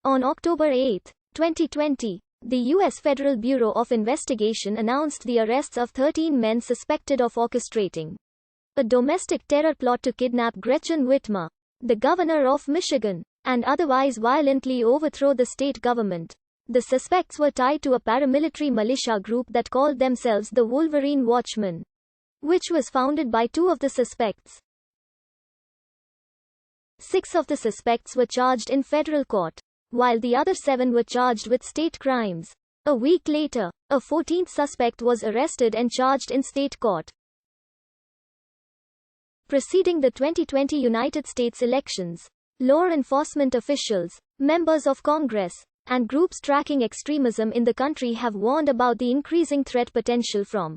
On October 8, 2020, the U.S. Federal Bureau of Investigation announced the arrests of 13 men suspected of orchestrating a domestic terror plot to kidnap Gretchen Whitmer, the governor of Michigan, and otherwise violently overthrow the state government. The suspects were tied to a paramilitary militia group that called themselves the Wolverine Watchmen, which was founded by 2 of the suspects. 6 of the suspects were charged in federal court, while the other 7 were charged with state crimes. A week later, a 14th suspect was arrested and charged in state court. Preceding the 2020 United States elections, law enforcement officials, members of Congress, and groups tracking extremism in the country have warned about the increasing threat potential from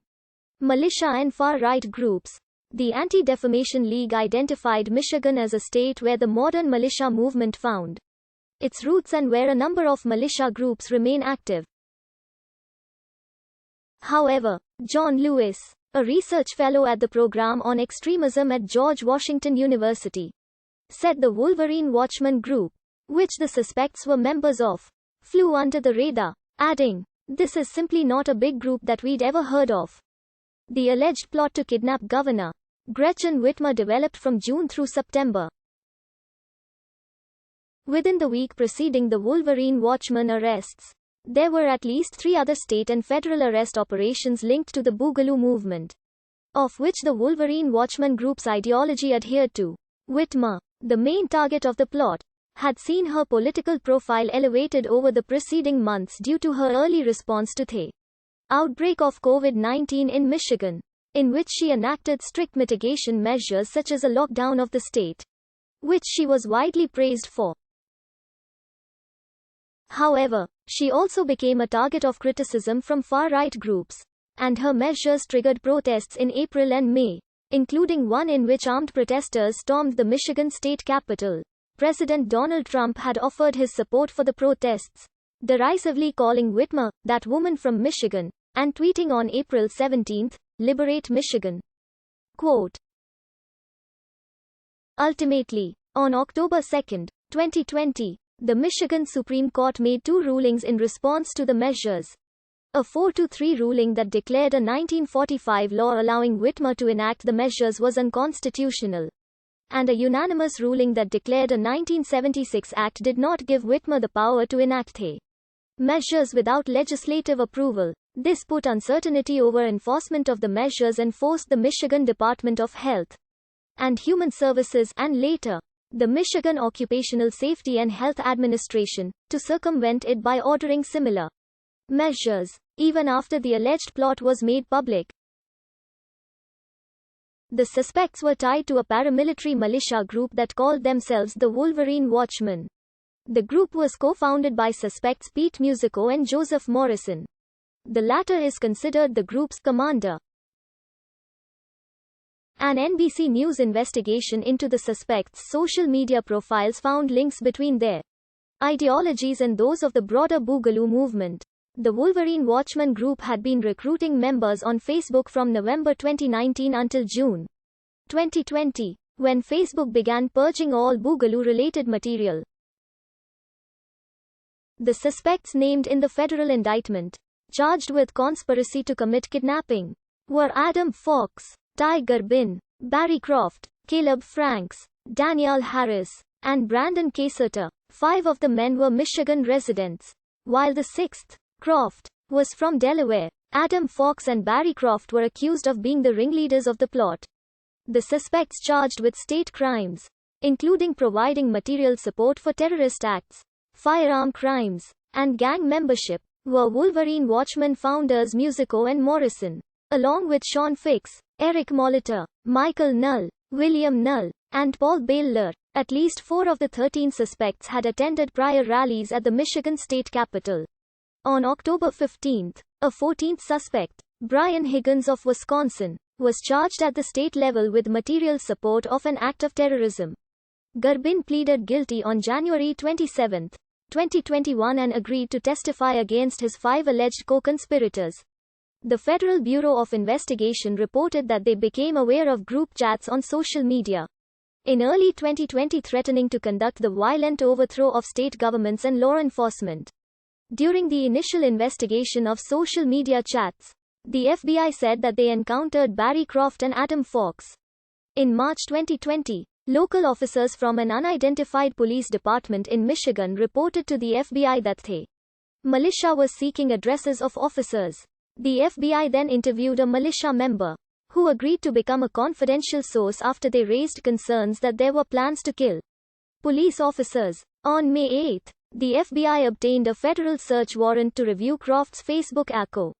militia and far-right groups. The Anti-Defamation League identified Michigan as a state where the modern militia movement found its roots and where a number of militia groups remain active. However, John Lewis, a research fellow at the Program on Extremism at George Washington University, said the Wolverine Watchmen group, which the suspects were members of, flew under the radar, adding, "This is simply not a big group that we'd ever heard of." The alleged plot to kidnap Governor Gretchen Whitmer developed from June through September. Within the week preceding the Wolverine Watchmen arrests, there were at least 3 other state and federal arrest operations linked to the Boogaloo movement, of which the Wolverine Watchmen group's ideology adhered to. Whitmer, the main target of the plot, had seen her political profile elevated over the preceding months due to her early response to the outbreak of COVID-19 in Michigan, in which she enacted strict mitigation measures such as a lockdown of the state, which she was widely praised for. However, she also became a target of criticism from far-right groups, and her measures triggered protests in April and May, including one in which armed protesters stormed the Michigan state capitol. President Donald Trump had offered his support for the protests, derisively calling Whitmer "that woman from Michigan," and tweeting on April 17, "Liberate Michigan." Quote. Ultimately, on October 2, 2020, the Michigan Supreme Court made 2 rulings in response to the measures. A 4-3 ruling that declared a 1945 law allowing Whitmer to enact the measures was unconstitutional, and a unanimous ruling that declared a 1976 act did not give Whitmer the power to enact the measures without legislative approval. This put uncertainty over enforcement of the measures and forced the Michigan Department of Health and Human Services, and later, the Michigan Occupational Safety and Health Administration, to circumvent it by ordering similar measures, even after the alleged plot was made public. The suspects were tied to a paramilitary militia group that called themselves the Wolverine Watchmen. The group was co-founded by suspects Pete Musico and Joseph Morrison. The latter is considered the group's commander. An NBC News investigation into the suspects' social media profiles found links between their ideologies and those of the broader Boogaloo movement. The Wolverine Watchmen group had been recruiting members on Facebook from November 2019 until June 2020, when Facebook began purging all Boogaloo-related material. The suspects named in the federal indictment, charged with conspiracy to commit kidnapping, were Adam Fox, Ty Garbin, Barry Croft, Caleb Franks, Danielle Harris, and Brandon Caserta. 5 of the men were Michigan residents, while the 6th, Croft, was from Delaware. Adam Fox and Barry Croft were accused of being the ringleaders of the plot. The suspects charged with state crimes, including providing material support for terrorist acts, firearm crimes, and gang membership, were Wolverine Watchmen founders Musico and Morrison, along with Sean Fix, Eric Molitor, Michael Null, William Null, and Paul Baylor. At least 4 of the 13 suspects had attended prior rallies at the Michigan state capitol. On October 15, a 14th suspect, Brian Higgins of Wisconsin, was charged at the state level with material support of an act of terrorism. Garbin pleaded guilty on January 27, 2021 and agreed to testify against his 5 alleged co-conspirators. The Federal Bureau of Investigation reported that they became aware of group chats on social media, in early 2020 threatening to conduct the violent overthrow of state governments and law enforcement. During the initial investigation of social media chats, the FBI said that they encountered Barry Croft and Adam Fox. In March 2020, local officers from an unidentified police department in Michigan reported to the FBI that the militia was seeking addresses of officers. The FBI then interviewed a militia member, who agreed to become a confidential source after they raised concerns that there were plans to kill police officers. On May 8, the FBI obtained a federal search warrant to review Croft's Facebook account.